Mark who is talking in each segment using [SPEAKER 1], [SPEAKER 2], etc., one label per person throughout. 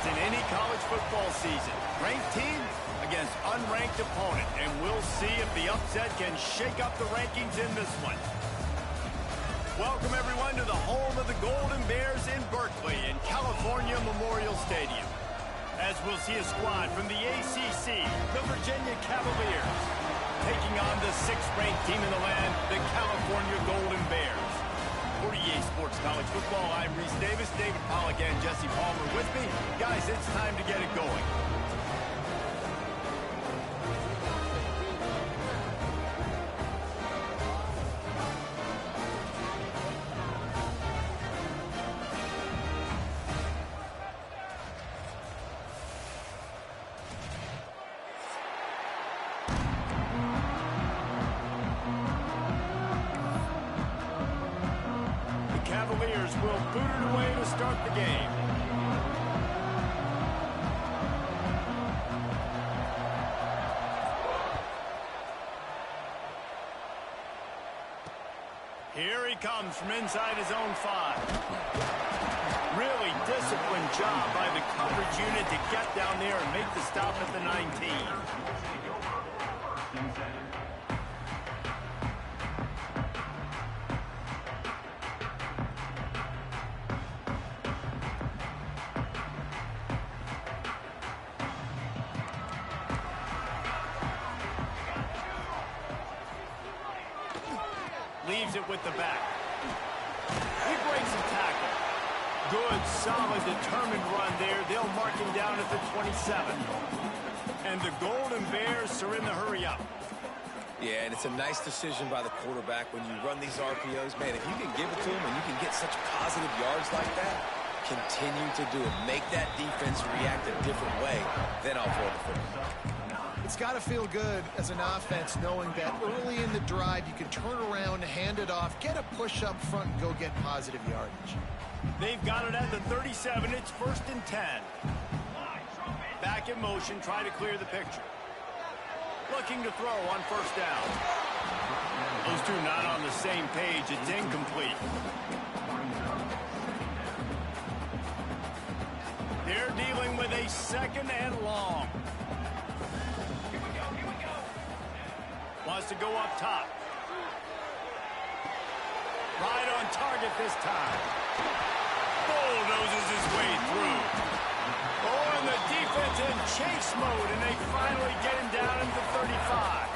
[SPEAKER 1] in any college football season. Ranked team against unranked opponent, and we'll see if the upset can shake up the rankings in this one. Welcome, everyone, to the home of the Golden Bears in Berkeley in California Memorial Stadium. As we'll see a squad from the ACC, the Virginia Cavaliers, taking on the 6th-ranked team in the land, the California Golden Bears. For EA Sports College Football, I'm Reese Davis, David Pollack, and Jesse Palmer with me. Guys, it's time to get it going. Cavaliers will boot it away to start the game. Here he comes from inside his own 5. Really disciplined job by the coverage unit to get down there and make the stop at the 19. Leaves it with the back. He breaks a tackle. Good, solid, determined run there. They'll mark him down at the 27. And the Golden Bears are in the hurry up.
[SPEAKER 2] Yeah, and it's a nice decision by the quarterback when you run these RPOs. Man, if you can give it to him and you can get such positive yards like that, continue to do it. Make that defense react a different way. Then I'll throw the football.
[SPEAKER 3] It's got to feel good as an offense knowing that early in the drive you can turn around, hand it off, get a push up front, and go get positive yardage.
[SPEAKER 1] They've got it at the 37. It's 1st and 10. Back in motion, try to clear the picture. Looking to throw on 1st down. Those two not on the same page. It's incomplete. They're dealing with a 2nd and long. Wants to go up top. Right on target this time. Bulldozes his way through. Oh, and the defense in chase mode, and they finally get him down into 35.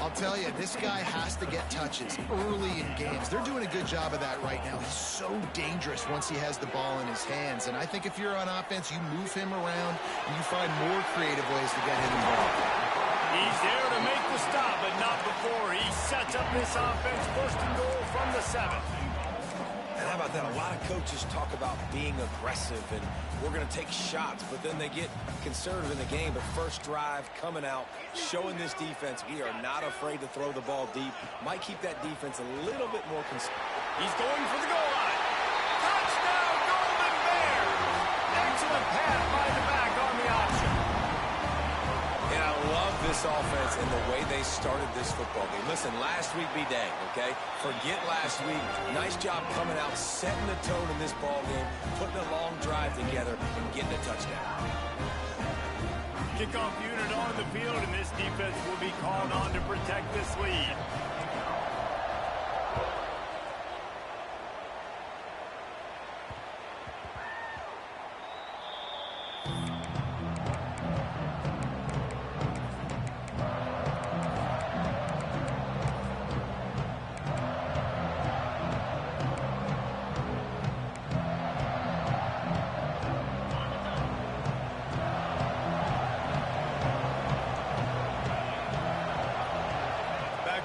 [SPEAKER 3] I'll tell you, this guy has to get touches early in games. They're doing a good job of that right now. He's so dangerous once he has the ball in his hands. And I think if you're on offense, you move him around, and you find more creative ways to get him involved.
[SPEAKER 1] He's there to make the stop, but not before. He sets up this offense 1st and goal from the 7.
[SPEAKER 2] And how about that? A lot of coaches talk about being aggressive and we're going to take shots, but then they get conservative in the game. But first drive coming out, showing this defense we are not afraid to throw the ball deep. Might keep that defense a little bit more conservative.
[SPEAKER 1] He's going for the goal line. Touchdown, Golden Bears! Excellent pass by the back on the option.
[SPEAKER 2] And I love this offense and the way they started this football game. Listen, last week be dang, okay? Forget last week. Nice job coming out, setting the tone in this ball game, putting a long drive together, and getting a touchdown.
[SPEAKER 1] Kickoff unit on the field, and this defense will be called on to protect this lead.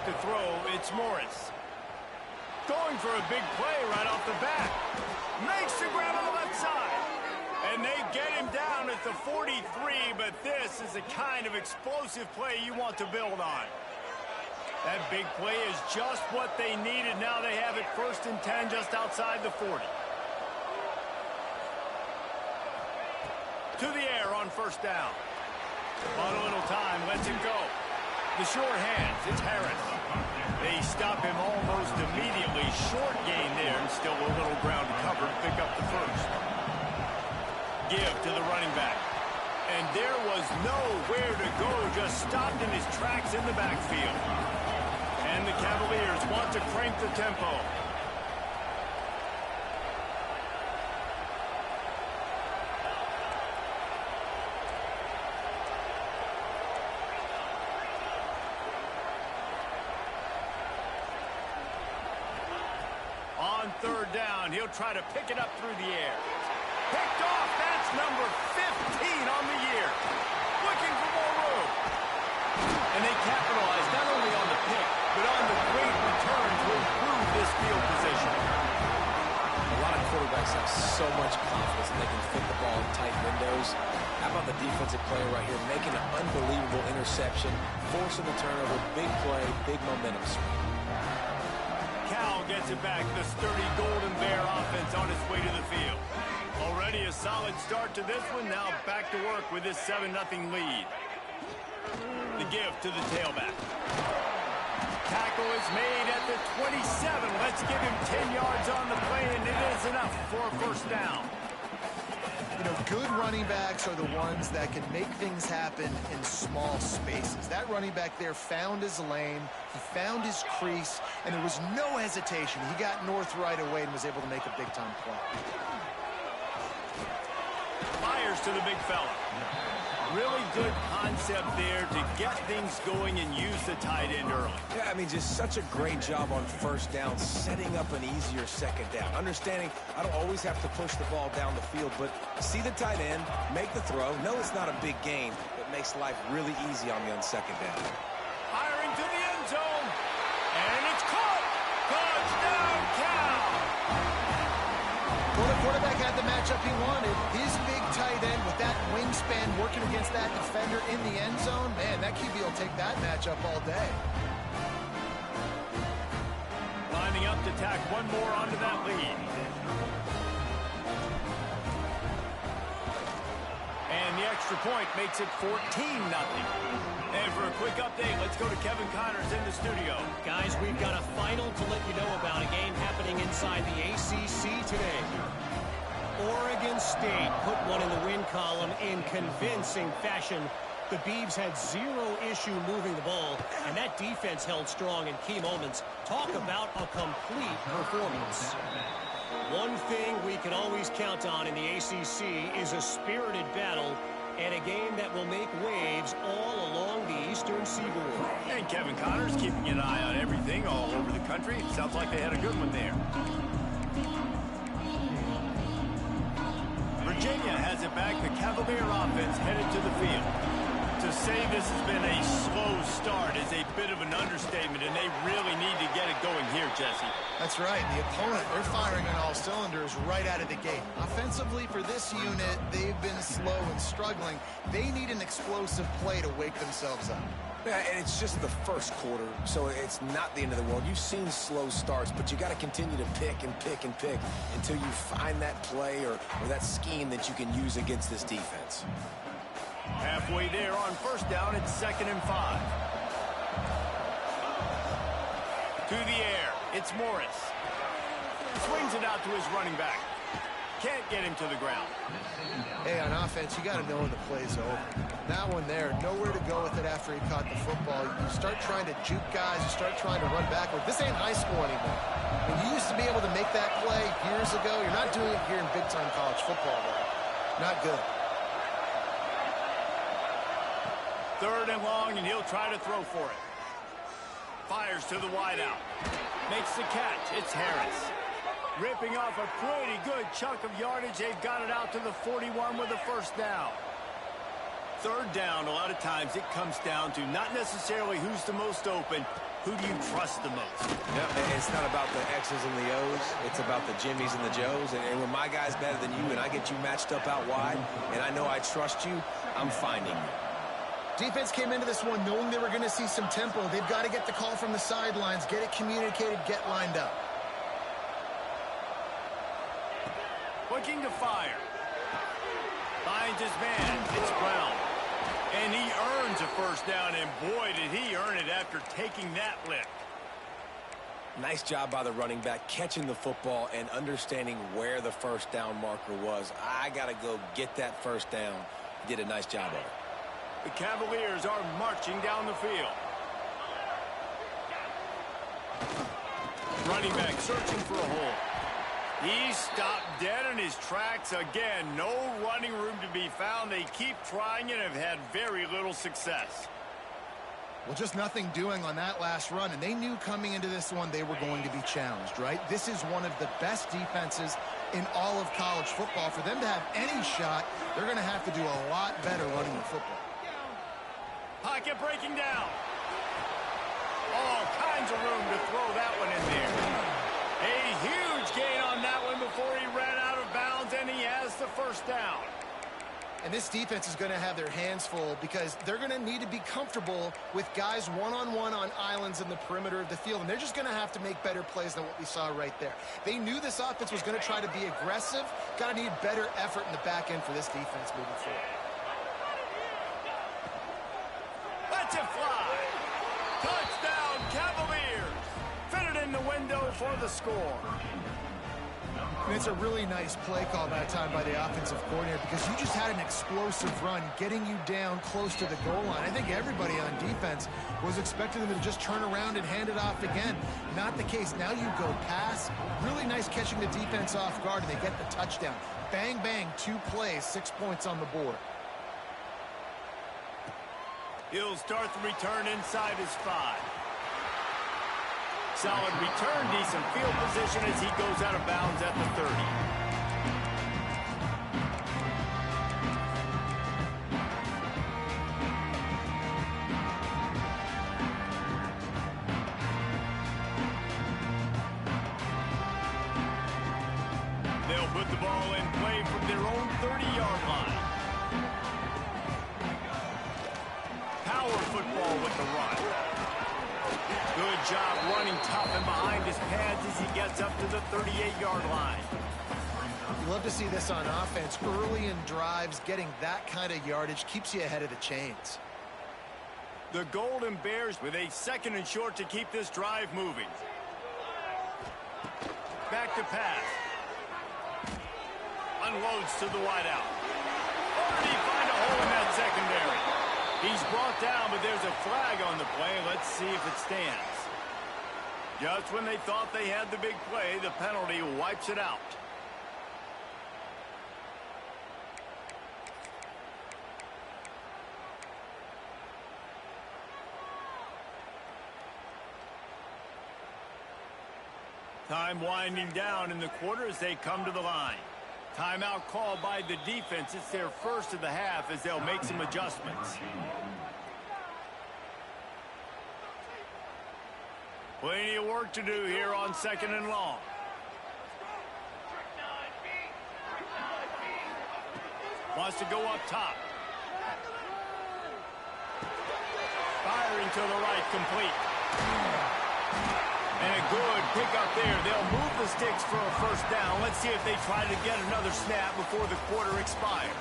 [SPEAKER 1] To throw, it's Morris. Going for a big play right off the bat. Makes the grab on the left side. And they get him down at the 43, but this is the kind of explosive play you want to build on. That big play is just what they needed. Now they have it 1st and 10 just outside the 40. To the air on 1st down. On a little time, lets him go. The short hands, it's Harris. They stop him almost immediately. Short gain there, and still a little ground to cover to pick up the 1st. give to the running back. And there was nowhere to go, just stopped in his tracks in the backfield. And the Cavaliers want to crank the tempo. On third down, he'll try to pick it up through the air. Picked off, that's number 15 on the year. Looking for more room. And they capitalize not only on the pick, but on the great return to improve this field position.
[SPEAKER 2] A lot of quarterbacks have so much confidence that they can fit the ball in tight windows. How about the defensive player right here, making an unbelievable interception, forcing the turnover, big play, big momentum swing.
[SPEAKER 1] Cal gets it back, the sturdy Golden Bear offense on its way to the field. Already a solid start to this one, now back to work with this 7-0 lead. The give to the tailback. Tackle is made at the 27. Let's give him 10 yards on the play, and it is enough for a first down.
[SPEAKER 3] You know, good running backs are the ones that can make things happen in small spaces. That running back there found his lane, he found his crease, and there was no hesitation. He got north right away and was able to make a big-time play.
[SPEAKER 1] Fires to the big fella. Really good concept there to get things going and use the tight end early.
[SPEAKER 2] Yeah, I mean, just such a great job on first down, setting up an easier second down. Understanding I don't always have to push the ball down the field, but see the tight end, make the throw. No, it's not a big gain, but makes life really easy on me on second down.
[SPEAKER 1] Firing to the end zone, and it's caught. Touchdown, Cal.
[SPEAKER 3] Well, the quarterback had the matchup he wanted. His big tight end with that wingspan working against that defender in the end zone. Man, that QB will take that matchup all day.
[SPEAKER 1] Lining up to tack one more onto that lead. And the extra point makes it 14-0. And for a quick update, let's go to Kevin Connors in the studio.
[SPEAKER 4] Guys, we've got a final to let you know about, a game happening inside the ACC today. Oregon State put one in the win column in convincing fashion. The Beavs had zero issue moving the ball, and that defense held strong in key moments. Talk about a complete performance. One thing we can always count on in the ACC is a spirited battle and a game that will make waves all along the Eastern Seaboard.
[SPEAKER 1] And Kevin Connors keeping an eye on everything all over the country. Sounds like they had a good one there. Virginia has it back. The Cavalier offense headed to the field. To say this has been a slow start is a bit of an understatement, and they really need to get it going here, Jesse.
[SPEAKER 3] That's right. The opponent, they're firing on all cylinders right out of the gate. Offensively, for this unit, they've been slow and struggling. They need an explosive play to wake themselves up.
[SPEAKER 2] Yeah, and it's just the first quarter, so it's not the end of the world. You've seen slow starts, but you got to continue to pick and pick and pick until you find that play or that scheme that you can use against this defense.
[SPEAKER 1] Halfway there on first down, it's 2nd and 5. To the air, it's Morris. Swings it out to his running back. Can't get him to the ground.
[SPEAKER 3] Hey, on offense, you got to know when the play's over. That one there, nowhere to go with it after he caught the football. You start trying to juke guys, you start trying to run backward. This ain't high school anymore. When you used to be able to make that play years ago, you're not doing it here in big-time college football, though. Not good.
[SPEAKER 1] 3rd and long, and he'll try to throw for it. Fires to the wideout. Makes the catch. It's Harris. Ripping off a pretty good chunk of yardage. They've got it out to the 41 with a first down. 3rd down, a lot of times it comes down to not necessarily who's the most open, who do you trust the most?
[SPEAKER 2] Yeah, it's not about the X's and the O's. It's about the Jimmies and the Joes. And when my guy's better than you and I get you matched up out wide and I know I trust you, I'm finding you.
[SPEAKER 3] Defense came into this one knowing they were going to see some tempo. They've got to get the call from the sidelines, get it communicated, get lined up.
[SPEAKER 1] Looking to fire. Finds his man. It's Brown. And he earns a first down, and boy, did he earn it after taking that lift.
[SPEAKER 2] Nice job by the running back, catching the football and understanding where the first down marker was. I got to go get that first down. He did a nice job of it.
[SPEAKER 1] The Cavaliers are marching down the field. Running back searching for a hole. He stopped dead in his tracks again. No running room to be found. They keep trying and have had very little success.
[SPEAKER 3] Well, just nothing doing on that last run, and they knew coming into this one they were going to be challenged, right? This is one of the best defenses in all of college football. For them to have any shot, they're going to have to do a lot better running the football.
[SPEAKER 1] Pocket breaking down. All kinds of room to throw that one in there. A huge gain on that one before he ran out of bounds, and he has the first down.
[SPEAKER 3] And this defense is going to have their hands full because they're going to need to be comfortable with guys one-on-one on islands in the perimeter of the field. And they're just going to have to make better plays than what we saw right there. They knew this offense was going to try to be aggressive. Got to need better effort in the back end for this defense moving forward.
[SPEAKER 1] Let's it fly. Touchdown, Cavaliers. Fit it in the window for the score.
[SPEAKER 3] And it's a really nice play call that time by the offensive coordinator because you just had an explosive run getting you down close to the goal line. I think everybody on defense was expecting them to just turn around and hand it off again. Not the case. Now you go pass. Really nice catching the defense off guard, and they get the touchdown. Bang, bang, 2 plays, 6 points on the board.
[SPEAKER 1] He'll start the return inside his 5. Solid return, decent field position as he goes out of bounds at the 30. They'll put the ball in play from their own 30-yard line. Power football with the run. Good job running tough and behind his pads as he gets up to the 38-yard line.
[SPEAKER 3] You love to see this on offense. Early in drives, getting that kind of yardage keeps you ahead of the chains.
[SPEAKER 1] The Golden Bears with a 2nd and short to keep this drive moving. Back to pass. Unloads to the wideout. Already find a hole in that secondary. He's brought down, but there's a flag on the play. Let's see if it stands. Just when they thought they had the big play, the penalty wipes it out. Time winding down in the quarter as they come to the line. Timeout called by the defense. It's their first of the half as they'll make some adjustments. Plenty of work to do here on 2nd and long. Wants to go up top. Firing to the right, complete. And a good pickup there. They'll move the sticks for a first down. Let's see if they try to get another snap before the quarter expires.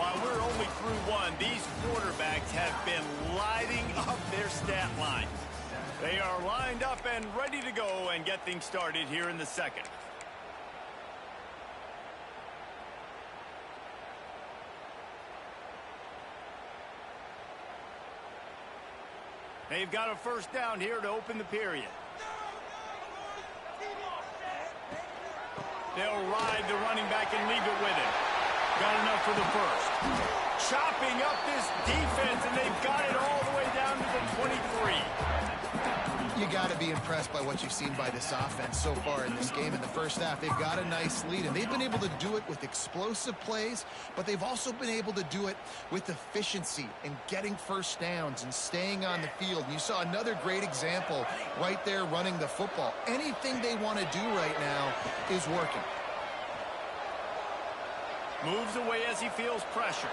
[SPEAKER 1] While we're only through one, these quarterbacks have been lighting up their stat line. They are lined up and ready to go and get things started here in the 2nd. They've got a first down here to open the period. They'll ride the running back and leave it with him. Got enough for the first. Chopping up this defense, and they've got it all the way down to the 23.
[SPEAKER 3] You got to be impressed by what you've seen by this offense so far in this game. In the first half, they've got a nice lead, and they've been able to do it with explosive plays, but they've also been able to do it with efficiency and getting first downs and staying on the field. You saw another great example right there running the football. Anything they want to do right now is working.
[SPEAKER 1] Moves away as he feels pressure.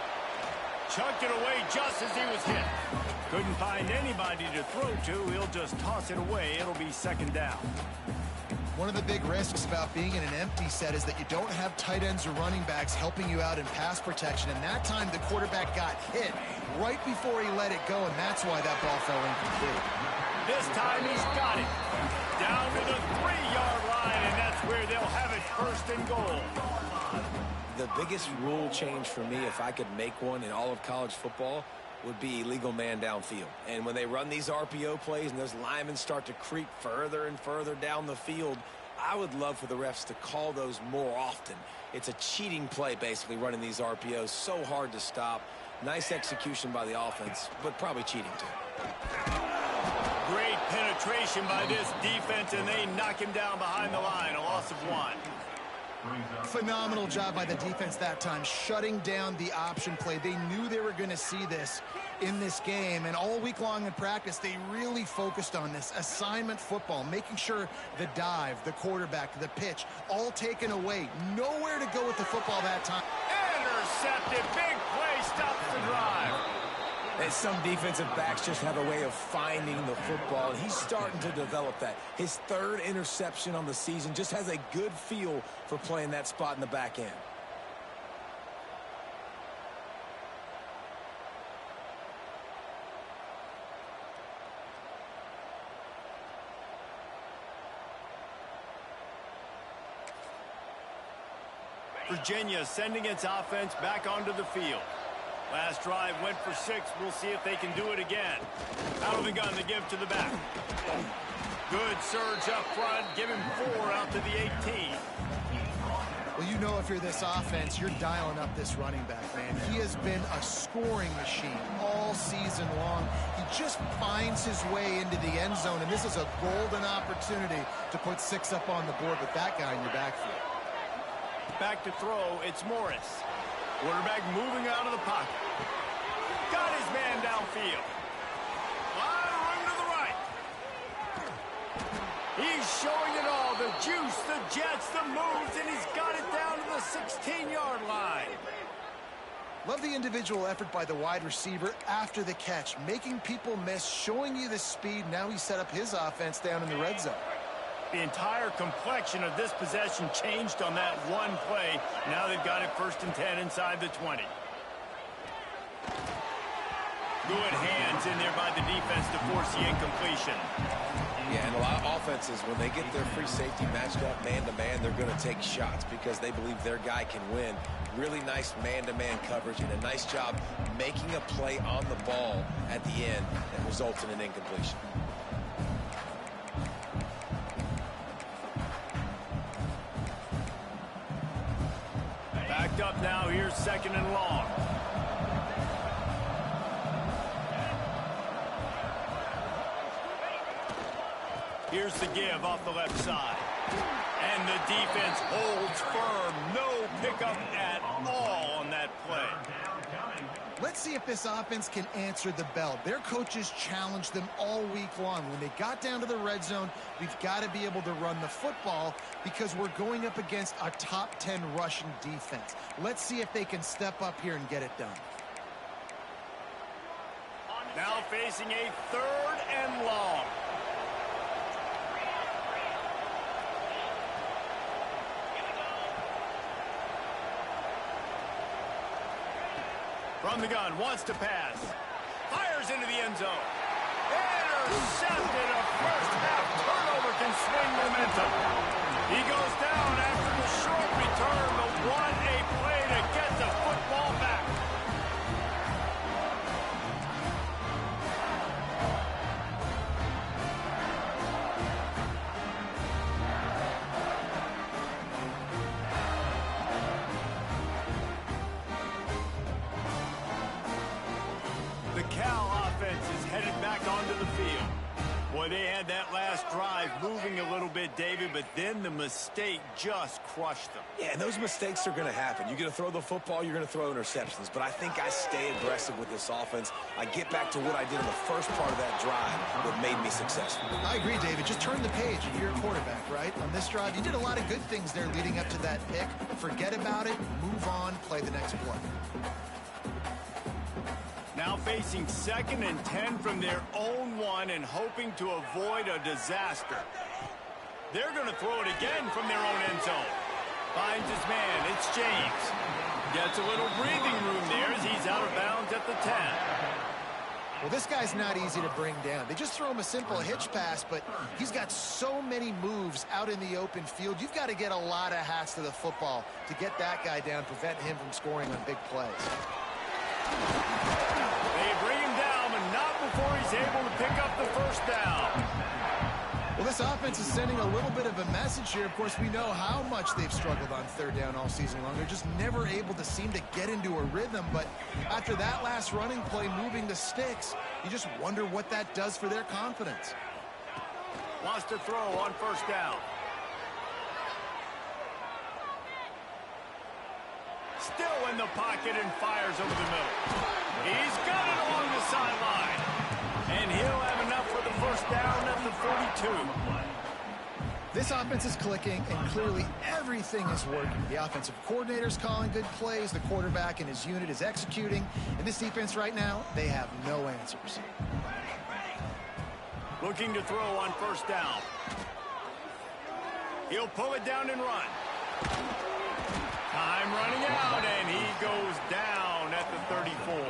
[SPEAKER 1] Chucked it away just as he was hit. Couldn't find anybody to throw to. He'll just toss it away. It'll be 2nd down.
[SPEAKER 3] One of the big risks about being in an empty set is that you don't have tight ends or running backs helping you out in pass protection. And that time the quarterback got hit right before he let it go, and that's why that ball fell incomplete.
[SPEAKER 1] This time he's got it. and goal.
[SPEAKER 2] The biggest rule change for me, if I could make one in all of college football, would be illegal man downfield. And when they run these RPO plays and those linemen start to creep further and further down the field, I would love for the refs to call those more often. It's a cheating play, basically, running these RPOs. So hard to stop. Nice execution by the offense, but probably cheating too.
[SPEAKER 1] Great penetration by this defense, and they knock him down behind the line. A loss of 1.
[SPEAKER 3] Phenomenal job by the defense that time, shutting down the option play. They knew they were going to see this in this game, and all week long in practice, they really focused on this assignment football, making sure the dive, the quarterback, the pitch, all taken away. Nowhere to go with the football that time.
[SPEAKER 1] Intercepted. Big play stops the drive.
[SPEAKER 2] And some defensive backs just have a way of finding the football, and he's starting to develop that. His 3rd interception on the season, just has a good feel for playing that spot in the back end.
[SPEAKER 1] Virginia sending its offense back onto the field. Last drive went for 6. We'll see if they can do it again. Out of the gun to give to the back. Good surge up front. Give him 4 out to the 18.
[SPEAKER 3] Well, you know if you're this offense, you're dialing up this running back, man. He has been a scoring machine all season long. He just finds his way into the end zone, and this is a golden opportunity to put 6 up on the board with that guy in your backfield.
[SPEAKER 1] Back to throw, it's Morris. Quarterback moving out of the pocket. Got his man downfield. Lot of room to the right. He's showing it all. The juice, the jets, the moves, and he's got it down to the 16-yard line.
[SPEAKER 3] Love the individual effort by the wide receiver after the catch, making people miss, showing you the speed. Now he's set up his offense down in the red zone.
[SPEAKER 1] The entire complexion of this possession changed on that one play. Now they've got it 1st and 10 inside the 20. Good hands in there by the defense to force the incompletion.
[SPEAKER 2] Yeah, and a lot of offenses, when they get their free safety matched up man-to-man, they're going to take shots because they believe their guy can win. Really nice man-to-man coverage and a nice job making a play on the ball at the end that results in an incompletion.
[SPEAKER 1] Backed up now. Here's 2nd and long. Here's the give off the left side. And the defense holds firm. No pickup at all on that play.
[SPEAKER 3] Let's see if this offense can answer the bell. Their coaches challenged them all week long. When they got down to the red zone, we've got to be able to run the football because we're going up against a top 10 rushing defense. Let's see if they can step up here and get it done.
[SPEAKER 1] Now facing a 3rd and long. From the gun, wants to pass. Fires into the end zone. Intercepted. A first half turnover can swing momentum. He goes down after the short return, but what a play to get the football back. The Cal offense is headed back onto the field. Boy, they had that last drive moving a little bit, David, but then the mistake just crushed them.
[SPEAKER 2] Yeah, and those mistakes are going to happen. You're going to throw the football, you're going to throw interceptions. But I think I stay aggressive with this offense. I get back to what I did in the first part of that drive that made me successful.
[SPEAKER 3] I agree, David. Just turn the page if you're a quarterback, right? On this drive, you did a lot of good things there leading up to that pick. Forget about it, move on, play the next play.
[SPEAKER 1] Now facing 2nd and 10 from their own 1 and hoping to avoid a disaster. They're going to throw it again from their own end zone. Finds his man. It's James. Gets a little breathing room there as he's out of bounds at the 10.
[SPEAKER 3] Well, this guy's not easy to bring down. They just throw him a simple hitch pass, but he's got so many moves out in the open field. You've got to get a lot of hats to the football to get that guy down, prevent him from scoring on big plays.
[SPEAKER 1] They bring him down, but not before he's able to pick up the first down.
[SPEAKER 3] Well, this offense is sending a little bit of a message here. Of course, we know how much they've struggled on third down all season long. They're just never able to seem to get into a rhythm. But after that last running play, moving the sticks, you just wonder what that does for their confidence.
[SPEAKER 1] Wants to throw on first down. Still in the pocket and fires over the middle. He's got it along the sideline. And he'll have enough for the first down at the 42.
[SPEAKER 3] This offense is clicking, and clearly everything is working. The offensive coordinator's calling good plays. The quarterback and his unit is executing. And this defense right now, they have no answers.
[SPEAKER 1] Looking to throw on first down. He'll pull it down and run. Time running out, and he goes down at the 34.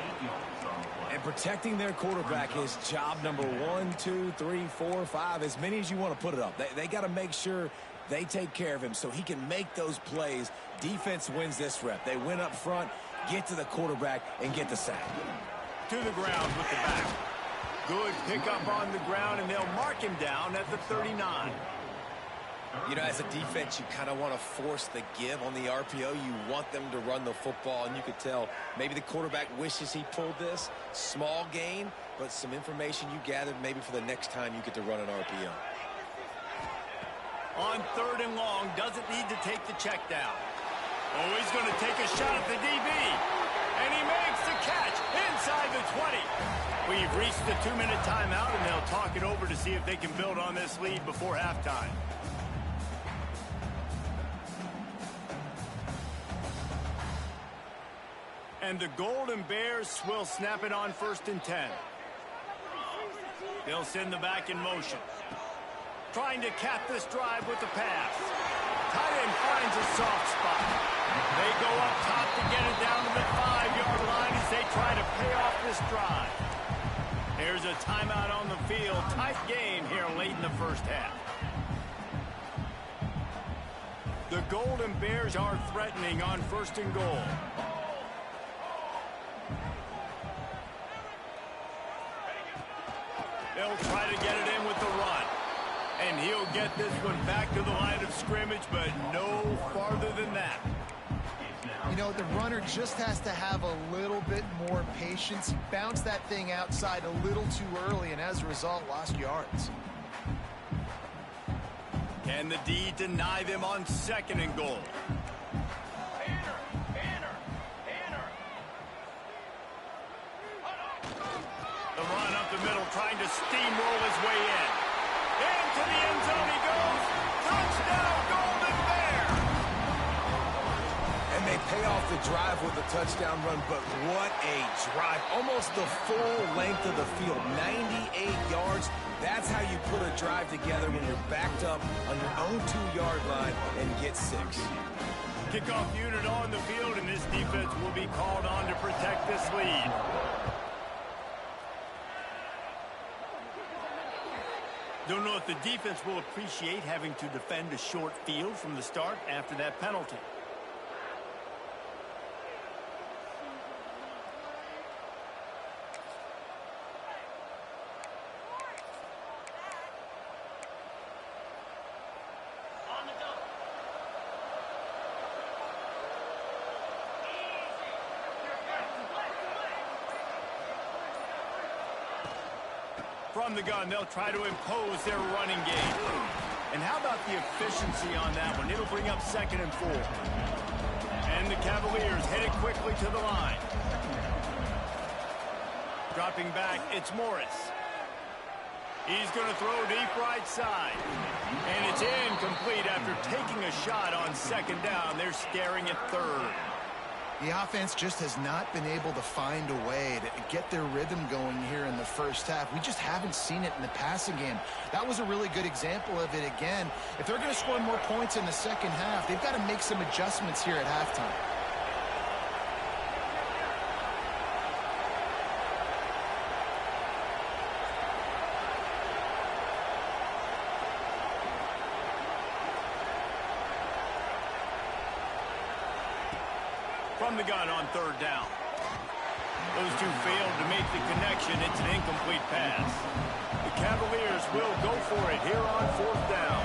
[SPEAKER 2] And protecting their quarterback is job number 1, 2, 3, 4, 5, as many as you want to put it up. They got to make sure they take care of him so he can make those plays. Defense wins this rep. They win up front, get to the quarterback, and get the sack.
[SPEAKER 1] To the ground with the back. Good pickup on the ground, and they'll mark him down at the 39.
[SPEAKER 2] You know, as a defense, you kind of want to force the give on the RPO. You want them to run the football, and you could tell maybe the quarterback wishes he pulled this. Small gain, but some information you gathered maybe for the next time you get to run an RPO.
[SPEAKER 1] On third and long, doesn't need to take the check down. Oh, he's going to take a shot at the DB. And he makes the catch inside the 20. We've reached the 2-minute timeout, and they'll talk it over to see if they can build on this lead before halftime. And the Golden Bears will snap it on 1st and 10. They'll send the back in motion. Trying to cap this drive with the pass. Tight end finds a soft spot. They go up top to get it down to the 5-yard line as they try to pay off this drive. There's a timeout on the field. Tight game here late in the first half. The Golden Bears are threatening on 1st and goal. They'll try to get it in with the run. And he'll get this one back to the line of scrimmage, but no farther than that.
[SPEAKER 3] You know, the runner just has to have a little bit more patience. He bounced that thing outside a little too early, and as a result, lost yards.
[SPEAKER 1] Can the D deny them on 2nd and goal? The run up the middle, trying to steamroll his way in. Into the end zone he goes. Touchdown, Golden Bears!
[SPEAKER 2] And they pay off the drive with a touchdown run, but what a drive. Almost the full length of the field, 98 yards. That's how you put a drive together when you're backed up on your own 2-yard line and get 6.
[SPEAKER 1] Kickoff unit on the field, and this defense will be called on to protect this lead. Don't know if the defense will appreciate having to defend a short field from the start after that penalty. From the gun, they'll try to impose their running game. And how about the efficiency on that one? It'll bring up 2nd and 4. And the Cavaliers headed quickly to the line. Dropping back, it's Morris. He's going to throw deep right side. And it's incomplete after taking a shot on 2nd down. They're staring at 3rd.
[SPEAKER 3] The offense just has not been able to find a way to get their rhythm going here in the first half. We just haven't seen it in the passing game. That was a really good example of it again. If they're going to score more points in the second half, they've got to make some adjustments here at halftime.
[SPEAKER 1] from the gun on third down. Those two failed to make the connection. It's an incomplete pass. The Cavaliers will go for it here on fourth down.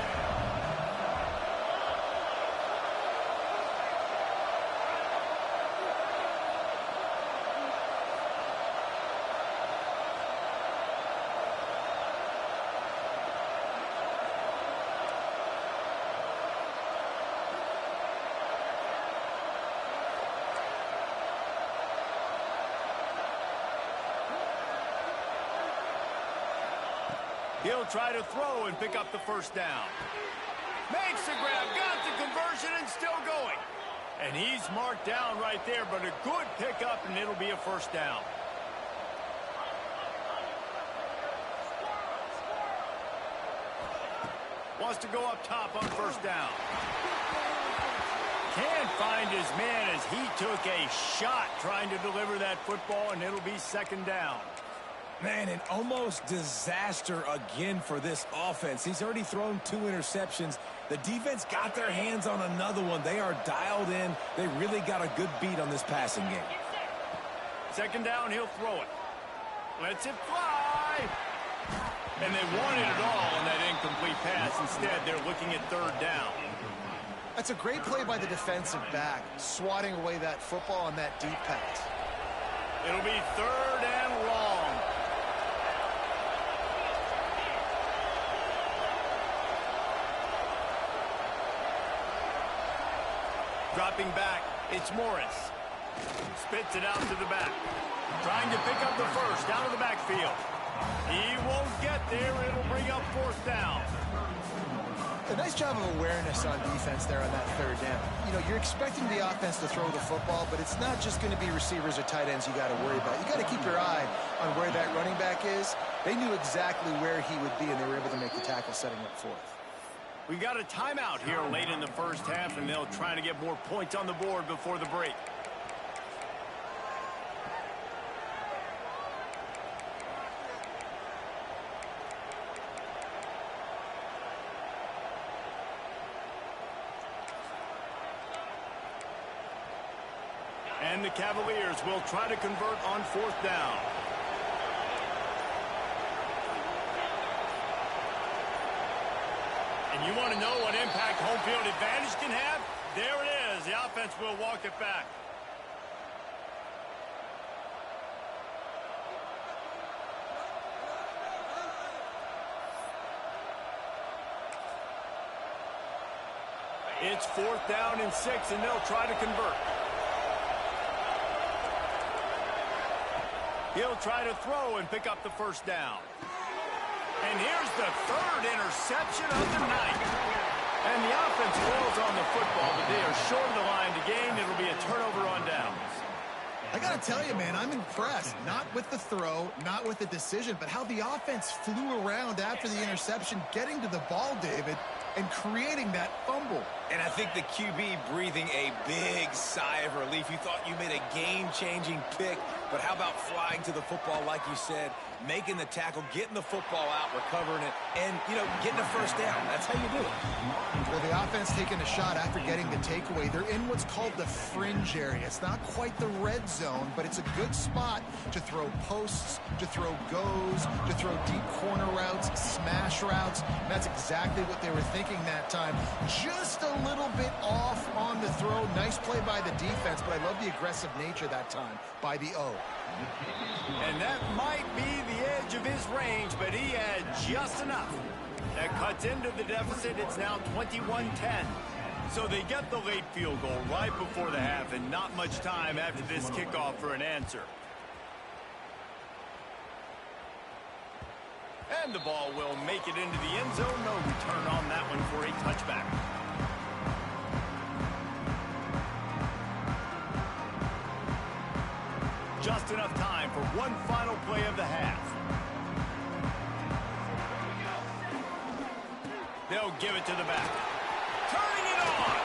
[SPEAKER 1] He'll try to throw and pick up the first down. Makes the grab, got the conversion, and still going. And he's marked down right there, but a good pickup, and it'll be a first down. Wants to go up top on first down. Can't find his man as he took a shot trying to deliver that football, and it'll be second down.
[SPEAKER 2] Man, an almost disaster again for this offense. He's already thrown 2 interceptions. The defense got their hands on another one. They are dialed in. They really got a good beat on this passing game.
[SPEAKER 1] Second down, he'll throw it. Lets it fly. And they wanted it all on that incomplete pass. Instead, they're looking at third down.
[SPEAKER 3] That's a great play by the defensive back, swatting away that football on that deep pass.
[SPEAKER 1] It'll be third and long. Dropping back, it's Morris. Spits it out to the back. Trying to pick up the first, out of the backfield. He won't get there, it'll bring up fourth down.
[SPEAKER 3] A nice job of awareness on defense there on that third down. You know, you're expecting the offense to throw the football, but it's not just going to be receivers or tight ends you got to worry about. You got to keep your eye on where that running back is. They knew exactly where he would be, and they were able to make the tackle setting up fourth.
[SPEAKER 1] We got a timeout here late in the first half, and they'll try to get more points on the board before the break. And the Cavaliers will try to convert on fourth down. And you want to know what impact home field advantage can have? There it is. The offense will walk it back. It's fourth down and 6, and they'll try to convert. He'll try to throw and pick up the first down. And here's the third interception of the night. And the offense falls on the football, but they are short of the line to gain. It'll be a turnover on downs.
[SPEAKER 3] I got to tell you, man, I'm impressed. Not with the throw, not with the decision, but how the offense flew around after the interception, getting to the ball, David, and creating that fumble.
[SPEAKER 2] And I think the QB breathing a big sigh of relief. You thought you made a game-changing pick, but how about flying to the football, like you said, making the tackle, getting the football out, recovering it, and, you know, getting a first down. That's how you do it.
[SPEAKER 3] Well, the offense taking a shot after getting the takeaway. They're in what's called the fringe area. It's not quite the red zone, but it's a good spot to throw posts, to throw goes, to throw deep corner routes, smash routes. And that's exactly what they were thinking that time. Just a little bit off on the throw. Nice play by the defense, but I love the aggressive nature that time by the O.
[SPEAKER 1] And that might be the edge of his range, but he had just enough. That cuts into the deficit. It's now 21-10. So they get the late field goal right before the half, and not much time after this kickoff for an answer. And the ball will make it into the end zone. No return on that one for a touchback. Just enough time for one final play of the half. They'll give it to the back. Turning it on.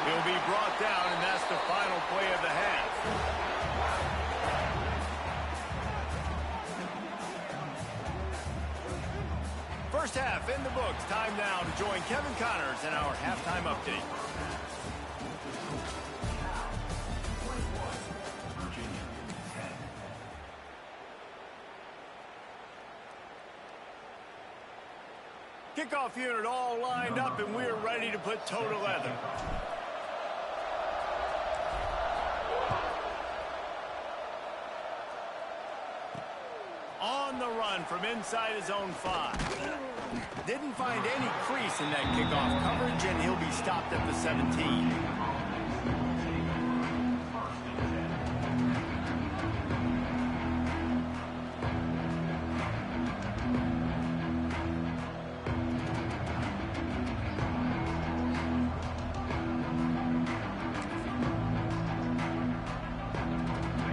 [SPEAKER 1] He'll be brought down, and that's the final play of the half. First half in the books. Time now to join Kevin Connors in our halftime update. Kickoff unit all lined up, and we're ready to put toe to leather. On the run from inside his own 5. Didn't find any crease in that kickoff coverage, and he'll be stopped at the 17.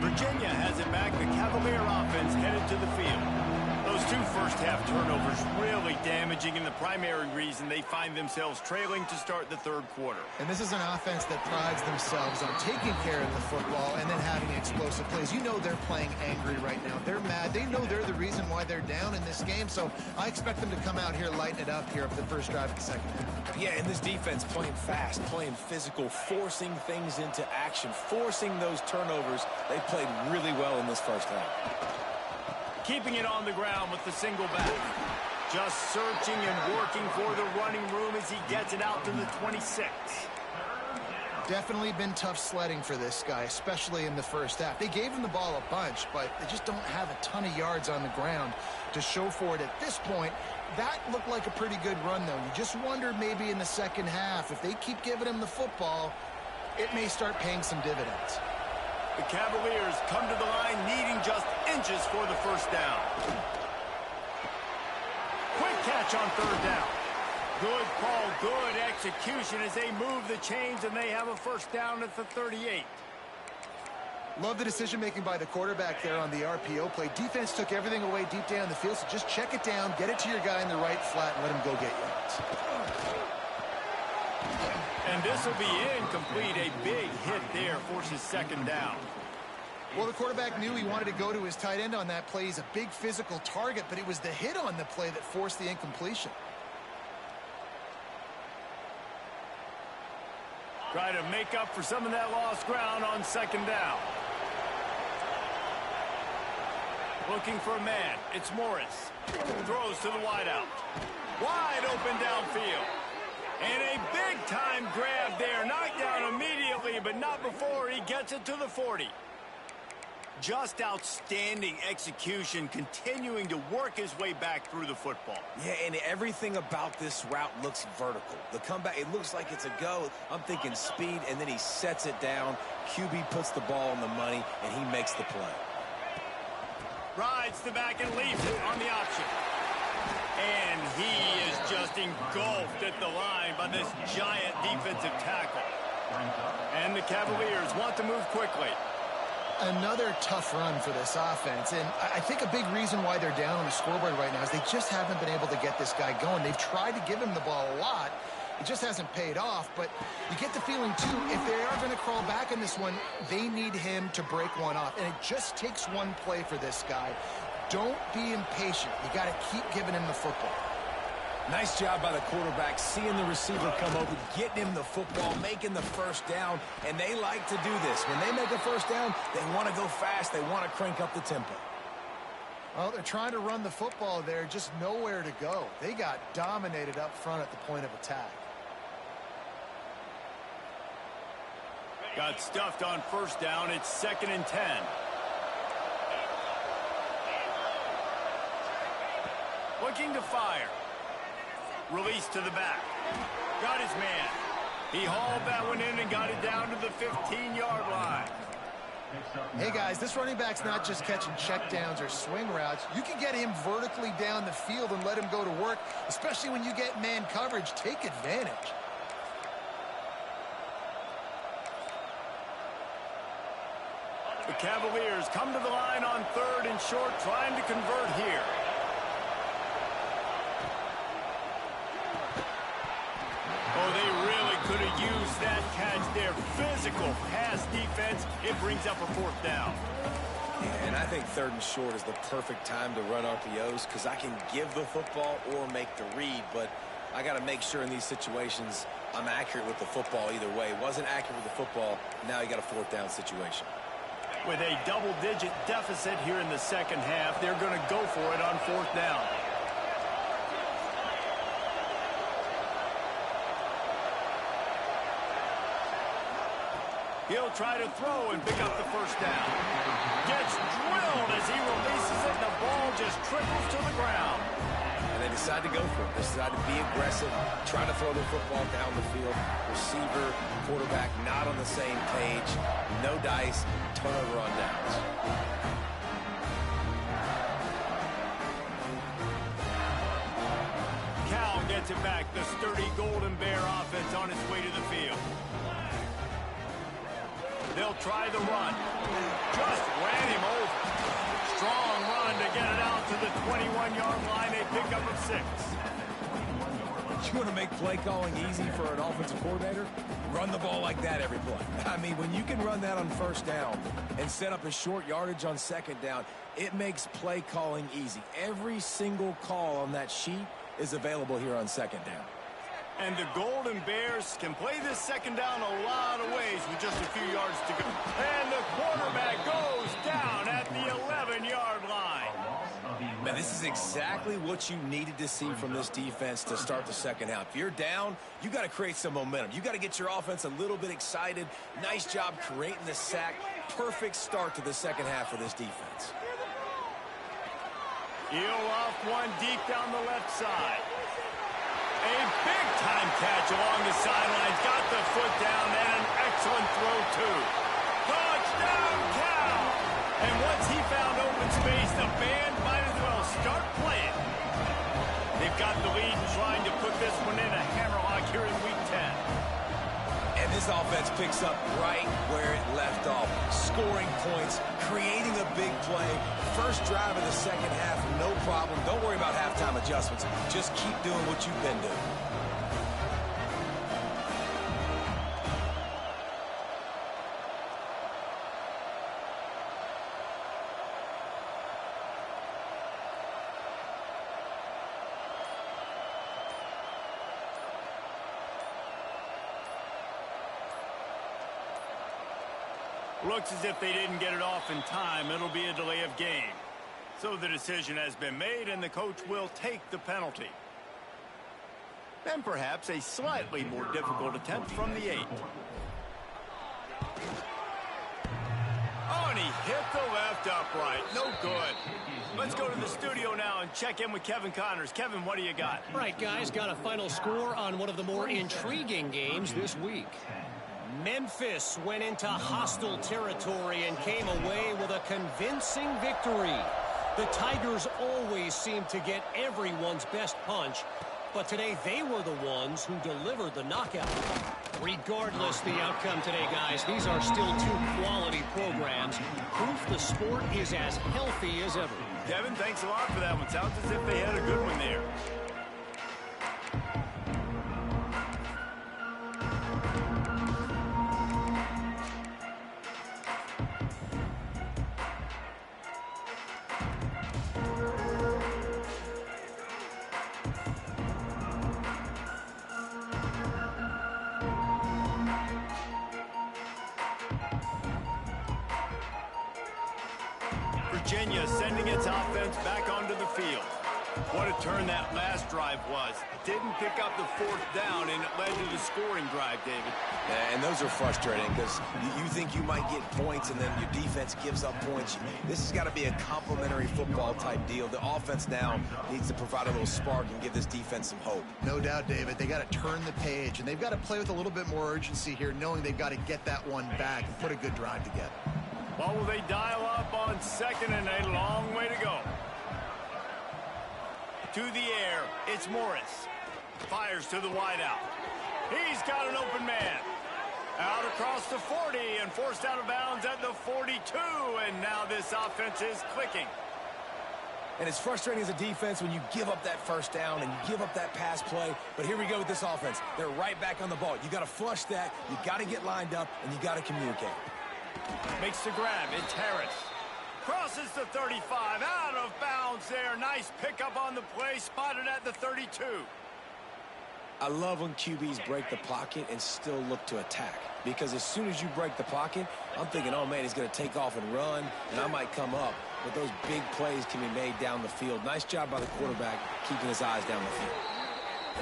[SPEAKER 1] Virginia has it back. The Cavalier offense headed to the field. Those 2 first-half turnovers really damaging, and the primary reason they find themselves trailing to start the third quarter.
[SPEAKER 3] And this is an offense that prides themselves on taking care of the football and then having explosive plays. You know they're playing angry right now. They're mad. They know they're the reason why they're down in this game, so I expect them to come out here, lighten it up here up the first drive of the second half.
[SPEAKER 2] Yeah, and this defense playing fast, playing physical, forcing things into action, forcing those turnovers. They played really well in this first half.
[SPEAKER 1] Keeping it on the ground with the single back. Just searching and working for the running room as he gets it out to the 26.
[SPEAKER 3] Definitely been tough sledding for this guy, especially in the first half. They gave him the ball a bunch, but they just don't have a ton of yards on the ground to show for it at this point. That looked like a pretty good run, though. You just wonder maybe in the second half, if they keep giving him the football, it may start paying some dividends.
[SPEAKER 1] The Cavaliers come to the line needing just inches for the first down. Quick catch on third down. Good call, good execution as they move the chains, and they have a first down at the 38.
[SPEAKER 3] Love the decision-making by the quarterback there on the RPO play. Defense took everything away deep down the field, so just check it down, get it to your guy in the right flat, and let him go get yards.
[SPEAKER 1] And this will be incomplete. A big hit there forces second down.
[SPEAKER 3] Well, the quarterback knew he wanted to go to his tight end on that play. He's a big physical target, but it was the hit on the play that forced the incompletion.
[SPEAKER 1] Try to make up for some of that lost ground on second down. Looking for a man. It's Morris. Throws to the wideout. Wide open downfield. And a big-time grab there. Knocked down immediately, but not before he gets it to the 40. Just outstanding execution, continuing to work his way back through the football.
[SPEAKER 2] Yeah, and everything about this route looks vertical. The comeback, it looks like it's a go. I'm thinking speed, and then he sets it down. QB puts the ball on the money, and he makes the play.
[SPEAKER 1] Rides the back and leaves it on the option. And he is just engulfed at the line by this giant defensive tackle. And the Cavaliers want to move quickly.
[SPEAKER 3] Another tough run for this offense, and I think a big reason why they're down on the scoreboard right now is they just haven't been able to get this guy going. They've tried to give him the ball a lot. It just hasn't paid off, but you get the feeling, too, if they are going to crawl back in this one, they need him to break one off, and it just takes one play for this guy. Don't be impatient. You got to keep giving him the football.
[SPEAKER 2] Nice job by the quarterback, seeing the receiver come over, getting him the football, making the first down, and they like to do this. When they make a first down, they want to go fast. They want to crank up the tempo.
[SPEAKER 3] Well, they're trying to run the football there, just nowhere to go. They got dominated up front at the point of attack.
[SPEAKER 1] Got stuffed on first down. It's 2nd and 10. Looking to fire. Release to the back. Got his man. He hauled that one in and got it down to the 15-yard line.
[SPEAKER 3] Hey, guys, this running back's not just catching checkdowns or swing routes. You can get him vertically down the field and let him go to work, especially when you get man coverage. Take advantage.
[SPEAKER 1] The Cavaliers come to the line on 3rd and short, trying to convert here. Oh, they really could have used that catch there. Physical pass defense. It brings up a 4th down.
[SPEAKER 2] Yeah, and I think 3rd and short is the perfect time to run RPOs because I can give the football or make the read, but I got to make sure in these situations I'm accurate with the football either way. Wasn't accurate with the football. Now you got a 4th down situation.
[SPEAKER 1] With a double-digit deficit here in the second half, they're going to go for it on 4th down. He'll try to throw and pick up the first down. Gets drilled as he releases it, and the ball just trickles to the ground.
[SPEAKER 2] And they decide to go for it. They decide to be aggressive, try to throw the football down the field. Receiver, quarterback not on the same page. No dice, turnover on downs.
[SPEAKER 1] Cal gets it back. The sturdy Golden Bear offense on its way to the field. They'll try the run. Just ran him over. Strong run to get it out to the 21-yard line. A pickup of 6.
[SPEAKER 2] You want to make play calling easy for an offensive coordinator? Run the ball like that every play. I mean, when you can run that on first down and set up a short yardage on second down, it makes play calling easy. Every single call on that sheet is available here on second down.
[SPEAKER 1] And the Golden Bears can play this second down a lot of ways with just a few yards to go. And the quarterback goes down at the 11-yard line.
[SPEAKER 2] Man, this is exactly what you needed to see from this defense to start the second half. If you're down, you got to create some momentum. You got to get your offense a little bit excited. Nice job creating the sack. Perfect start to the second half for this defense.
[SPEAKER 1] Heel off one deep down the left side. A big-time catch along the sidelines. Got the foot down and an excellent throw, too. Touchdown, Cal! And once he found open space, the band might as well start playing. They've got the lead and trying to put this one in a hammerlock here in Week 10.
[SPEAKER 2] And this offense picks up right where it left off. Scoring points, creating a big play. First drive of the second half, no problem. Don't worry about halftime adjustments. Just keep doing what you've been doing.
[SPEAKER 1] Looks as if they didn't get it off in time. It'll be a delay of game. So the decision has been made, and the coach will take the penalty. And perhaps a slightly more difficult attempt from the 8. Oh, and he hit the left upright. No good. Let's go to the studio now and check in with Kevin Connors. Kevin, what do you got?
[SPEAKER 4] Right, guys, got a final score on one of the more intriguing games this week. Memphis went into hostile territory and came away with a convincing victory. The Tigers always seem to get everyone's best punch, but today they were the ones who delivered the knockout. Regardless the outcome today, guys, these are still two quality programs. Proof the sport is as healthy as ever.
[SPEAKER 1] Kevin, thanks a lot for that one. Sounds as if they had a good one there. Virginia sending its offense back onto the field. What a turn that last drive was. Didn't pick up the fourth down, and it led to the scoring drive, David.
[SPEAKER 2] Yeah, and those are frustrating because you think you might get points, and then your defense gives up points. This has got to be a complementary football type deal. The offense now needs to provide a little spark and give this defense some hope.
[SPEAKER 3] No doubt, David. They got to turn the page, and they've got to play with a little bit more urgency here, knowing they've got to get that one back and put a good drive together.
[SPEAKER 1] Well, will they dial up on second and a long way to go? To the air, it's Morris. Fires to the wideout. He's got an open man. Out across the 40 and forced out of bounds at the 42. And now this offense is clicking.
[SPEAKER 2] And it's frustrating as a defense when you give up that first down and you give up that pass play. But here we go with this offense. They're right back on the ball. You got to flush that. You got to get lined up, and you got to communicate.
[SPEAKER 1] Makes the grab. It's Harris. Crosses the 35. Out of bounds there. Nice pickup on the play. Spotted at the 32.
[SPEAKER 2] I love when QBs break the pocket and still look to attack. Because as soon as you break the pocket, I'm thinking, oh, man, he's going to take off and run, and I might come up. But those big plays can be made down the field. Nice job by the quarterback keeping his eyes down the field.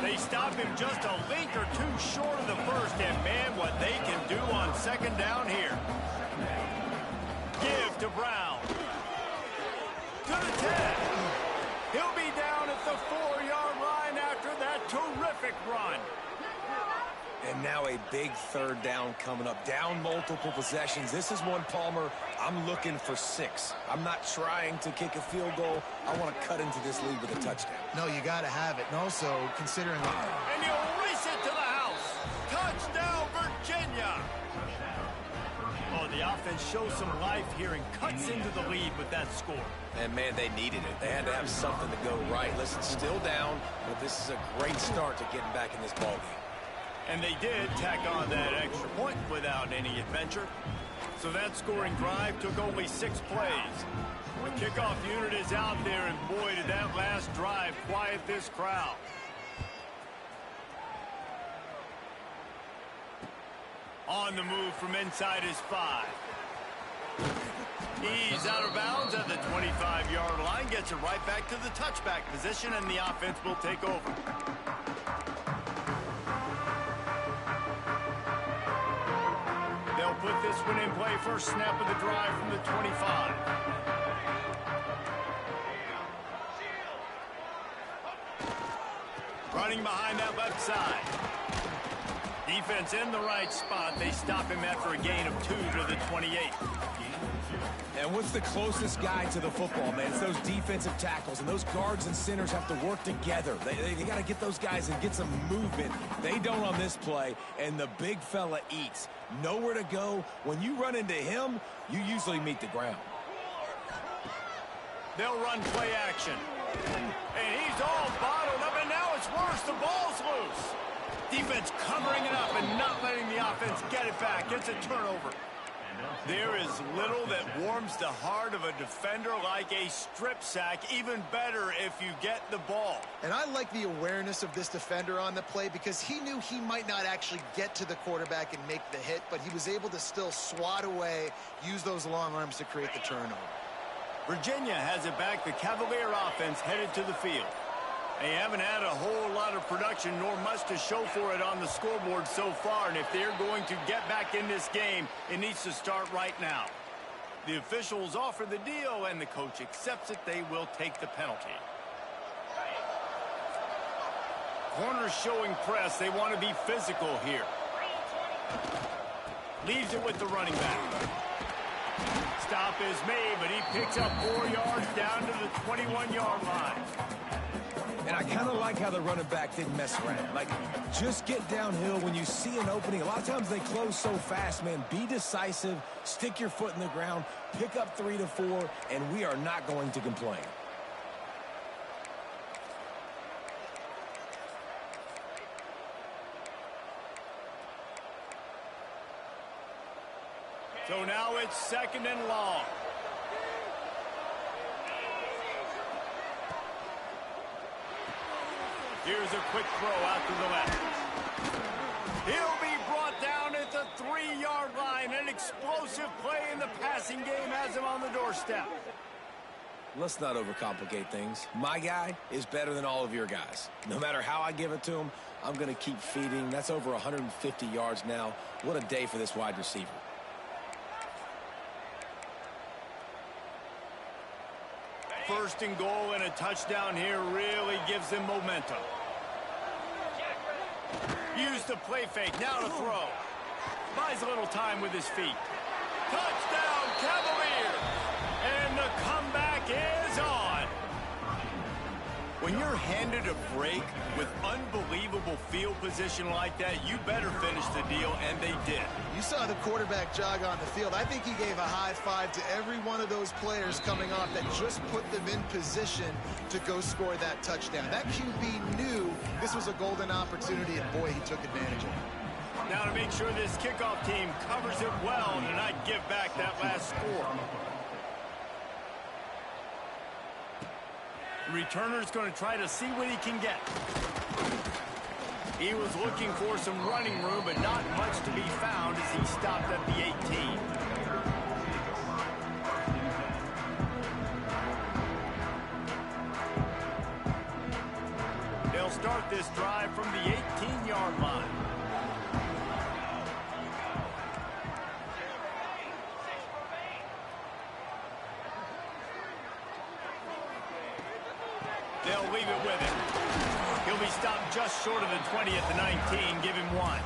[SPEAKER 1] They stopped him just a link or two short of the first, and man, what they can do on second down here. Give to Brown. To the 10. He'll be down at the 4-yard line after that terrific run.
[SPEAKER 2] And now a big third down coming up. Down multiple possessions. This is one, Palmer, I'm looking for 6. I'm not trying to kick a field goal. I want to cut into this lead with a touchdown.
[SPEAKER 3] No, you got to have it. And also, considering...
[SPEAKER 1] And he'll race it to the house. Touchdown, Virginia. Oh, the offense shows some life here and cuts into the lead with that score.
[SPEAKER 2] And, man, they needed it. They had to have something to go right. Listen, still down, but this is a great start to getting back in this ballgame.
[SPEAKER 1] And they did tack on that extra point without any adventure. So that scoring drive took only 6 plays. The kickoff unit is out there, and boy, did that last drive quiet this crowd. On the move from inside his 5. He's out of bounds at the 25-yard line, gets it right back to the touchback position, and the offense will take over. They'll put this one in play, first snap of the drive from the 25. Running behind that left side. Defense in the right spot. They stop him after a gain of 2 to the 28.
[SPEAKER 2] And what's the closest guy to the football, man? It's those defensive tackles, and those guards and centers have to work together. They got to get those guys and get some movement. They don't on this play, and the big fella eats. Nowhere to go. When you run into him, you usually meet the ground.
[SPEAKER 1] They'll run play action. And he's all bottled up, and now it's worse. The ball's loose. Defense covering it up and not letting the offense get it back. Gets a turnover. There is little that warms the heart of a defender like a strip sack. Even better if you get the ball.
[SPEAKER 3] And I like the awareness of this defender on the play because he knew he might not actually get to the quarterback and make the hit, but he was able to still swat away, use those long arms to create the turnover.
[SPEAKER 1] Virginia has it back. The Cavalier offense headed to the field. They haven't had a whole lot of production nor much to show for it on the scoreboard so far, and if they're going to get back in this game, it needs to start right now. The officials offer the deal, and the coach accepts it. They will take the penalty. Corners showing press. They want to be physical here. Leaves it with the running back. Stop is made, but he picks up 4 yards down to the 21-yard line.
[SPEAKER 2] And I kind of like how the running back didn't mess around. Like, just get downhill when you see an opening. A lot of times they close so fast, man. Be decisive, stick your foot in the ground, pick up 3 to 4, and we are not going to complain.
[SPEAKER 1] So now it's 2nd and long. Here's a quick throw out to the left. He'll be brought down at the 3-yard line. An explosive play in the passing game has him on the doorstep.
[SPEAKER 2] Let's not overcomplicate things. My guy is better than all of your guys. No matter how I give it to him, I'm going to keep feeding. That's over 150 yards now. What a day for this wide receiver.
[SPEAKER 1] First and goal and a touchdown here really gives them momentum. Use the play fake, now to throw. Buys a little time with his feet. Touchdown, Cavalier! And the comeback is on. When you're handed a break with unbelievable field position like that, you better finish the deal, and they did.
[SPEAKER 3] You saw the quarterback jog on the field. I think he gave a high five to every one of those players coming off that just put them in position to go score that touchdown. That QB knew this was a golden opportunity, and boy, he took advantage of it.
[SPEAKER 1] Now to make sure this kickoff team covers it well and not give back that last score. The returner's going to try to see what he can get. He was looking for some running room, but not much to be found as he stopped at the 18. They'll start this drive from the 18-yard line. They'll leave it with him. He'll be stopped just short of the 20 at the 19. Give him 1.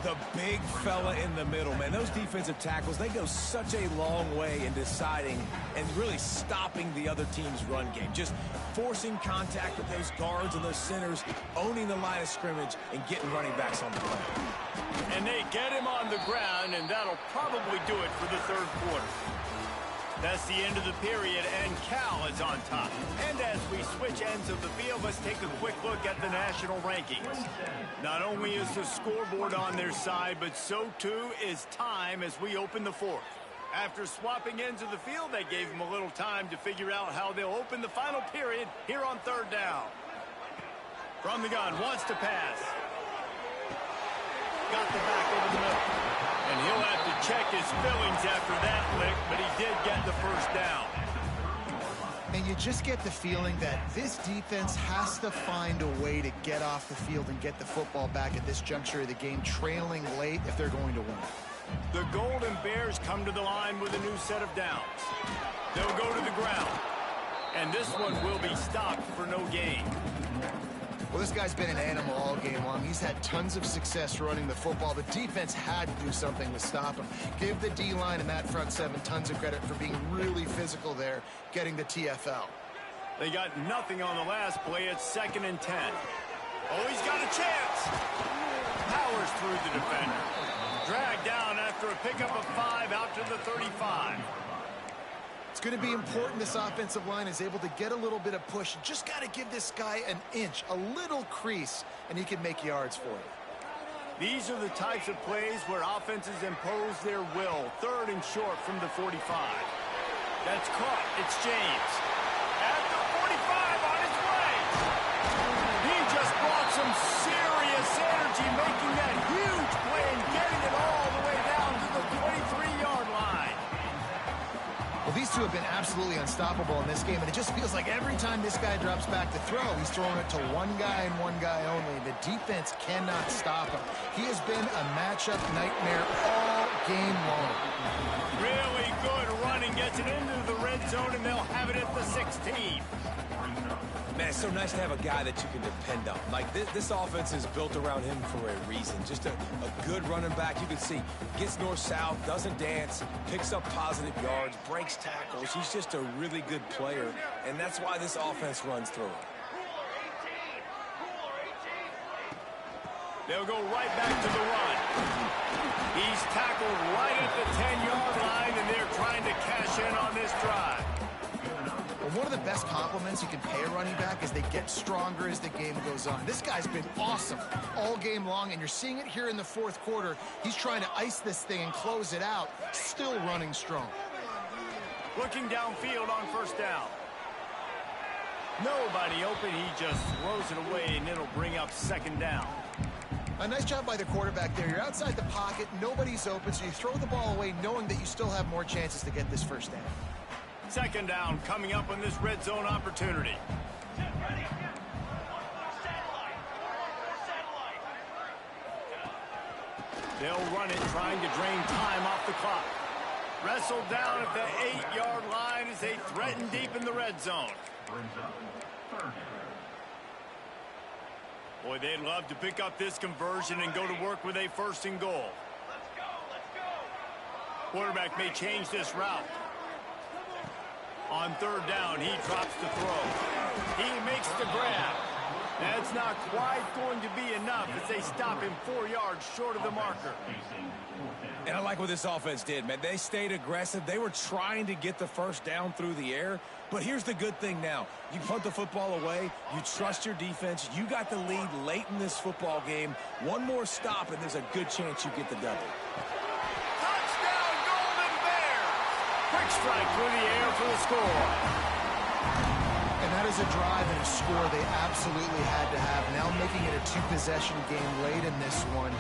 [SPEAKER 2] The big fella in the middle, man. Those defensive tackles, they go such a long way in deciding and really stopping the other team's run game. Just forcing contact with those guards and those centers, owning the line of scrimmage, and getting running backs on the play.
[SPEAKER 1] And they get him on the ground, and that'll probably do it for the third quarter. That's the end of the period, and Cal is on top. And as we switch ends of the field, let's take a quick look at the national rankings. Not only is the scoreboard on their side, but so too is time as we open the fourth. After swapping ends of the field, they gave them a little time to figure out how they'll open the final period here on third down. From the gun, wants to pass. Got the back over the middle. And he'll have to check his feelings after that lick, but he did get the first down.
[SPEAKER 3] And you just get the feeling that this defense has to find a way to get off the field and get the football back at this juncture of the game, trailing late if they're going to win.
[SPEAKER 1] The Golden Bears come to the line with a new set of downs. They'll go to the ground. And this one will be stopped for no gain.
[SPEAKER 3] Well, this guy's been an animal all game long. He's had tons of success running the football. The defense had to do something to stop him. Give the D-line and that front seven tons of credit for being really physical there, getting the TFL.
[SPEAKER 1] They got nothing on the last play. It's 2nd and 10. Oh, he's got a chance. Powers through the defender. Dragged down after a pickup of 5 out to the 35.
[SPEAKER 3] It's going to be important this offensive line is able to get a little bit of push. Just got to give this guy an inch, a little crease, and he can make yards for you.
[SPEAKER 1] These are the types of plays where offenses impose their will. 3rd and short from the 45. That's caught. It's James. At the 45 on his way. He just brought some serious energy, making that huge play and getting it all the way down to the 23-yard line.
[SPEAKER 3] Well, these two have been absolutely unstoppable in this game, and it just feels like every time this guy drops back to throw, he's throwing it to one guy and one guy only. The defense cannot stop him. He has been a matchup nightmare all game long.
[SPEAKER 1] Really good running, gets it into the red zone, and they'll have it at the 16.
[SPEAKER 2] Man, it's so nice to have a guy that you can depend on. Like, this offense is built around him for a reason. Just a good running back. You can see, gets north-south, doesn't dance, picks up positive yards, breaks tackles. He's just a really good player, and that's why this offense runs through him.
[SPEAKER 1] They'll go right back to the run. He's tackled right at the 10-yard line, and they're trying to cash in on this drive.
[SPEAKER 3] Well, one of the best compliments you can pay a running back is they get stronger as the game goes on. This guy's been awesome all game long, and you're seeing it here in the fourth quarter. He's trying to ice this thing and close it out, still running strong.
[SPEAKER 1] Looking downfield on first down. Nobody open. He just throws it away, and it'll bring up 2nd down.
[SPEAKER 3] A nice job by the quarterback there. You're outside the pocket, nobody's open, so you throw the ball away knowing that you still have more chances to get this first down.
[SPEAKER 1] 2nd down coming up on this red zone opportunity. They'll run it, trying to drain time off the clock. Wrestled down at the 8-yard line as they threaten deep in the red zone. Boy, they'd love to pick up this conversion and go to work with a 1st and goal. Quarterback may change this route. On 3rd down, he drops the throw. He makes the grab. That's not quite going to be enough as they stop him 4 yards short of the marker.
[SPEAKER 2] And I like what this offense did, man. They stayed aggressive. They were trying to get the first down through the air. But here's the good thing now. You punt the football away. You trust your defense. You got the lead late in this football game. One more stop, and there's a good chance you get the double.
[SPEAKER 1] Touchdown, Golden Bears! Quick strike through the air for the score.
[SPEAKER 3] And that is a drive and a score they absolutely had to have. Now making it a 2-possession game late in this one.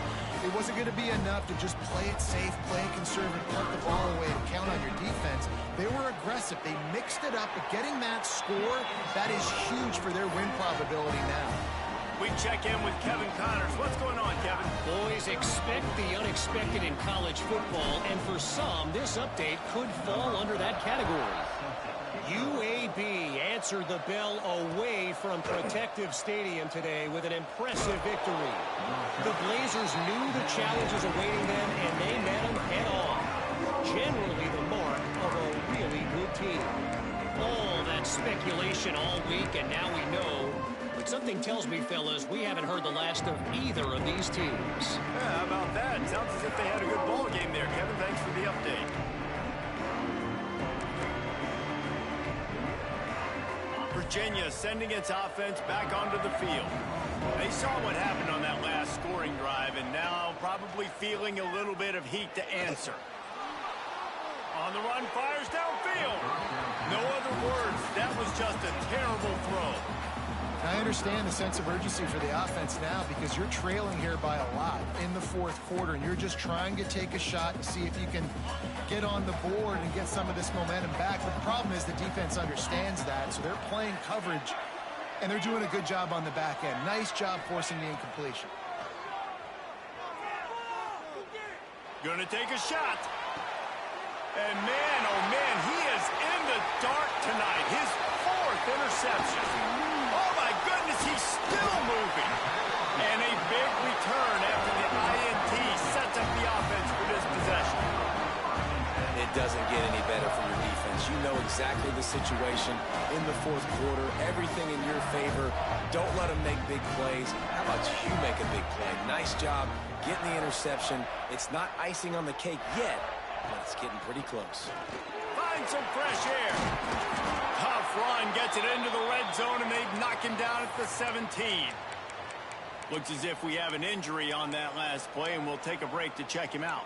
[SPEAKER 3] It wasn't going to be enough to just play it safe, play it conservative, punt the ball away, and count on your defense. They were aggressive. They mixed it up, but getting that score, that is huge for their win probability now.
[SPEAKER 1] We check in with Kevin Connors. What's going on, Kevin?
[SPEAKER 4] Boys, expect the unexpected in college football, and for some, this update could fall under that category. UAB answered the bell away from Protective Stadium today with an impressive victory. The Blazers knew the challenges awaiting them, and they met them head-on. Generally the mark of a really good team. All that speculation all week, and now we know. But something tells me, fellas, we haven't heard the last of either of these teams.
[SPEAKER 1] Yeah, how about that? Sounds as if they had a good ball game there, Kevin. Thanks for the update. Virginia sending its offense back onto the field. They saw what happened on that last scoring drive, and now probably feeling a little bit of heat to answer. On the run, fires downfield. No other words. That was just a terrible throw.
[SPEAKER 3] I understand the sense of urgency for the offense now because you're trailing here by a lot in the fourth quarter, and you're just trying to take a shot and see if you can get on the board and get some of this momentum back. But the problem is the defense understands that, so they're playing coverage, and they're doing a good job on the back end. Nice job forcing the incompletion.
[SPEAKER 1] Gonna take a shot. And man, oh man, he is in the dark tonight. His fourth interception. Oh my goodness, he's still moving. And a big return after the INT sets up the offense for this possession.
[SPEAKER 2] It doesn't get any better for your defense. You know exactly the situation in the fourth quarter. Everything in your favor. Don't let them make big plays. How about you make a big play? Nice job getting the interception. It's not icing on the cake yet, but it's getting pretty close.
[SPEAKER 1] Find some fresh air. Tough run gets it into the red zone, and they knock him down at the 17. Looks as if we have an injury on that last play, and we'll take a break to check him out.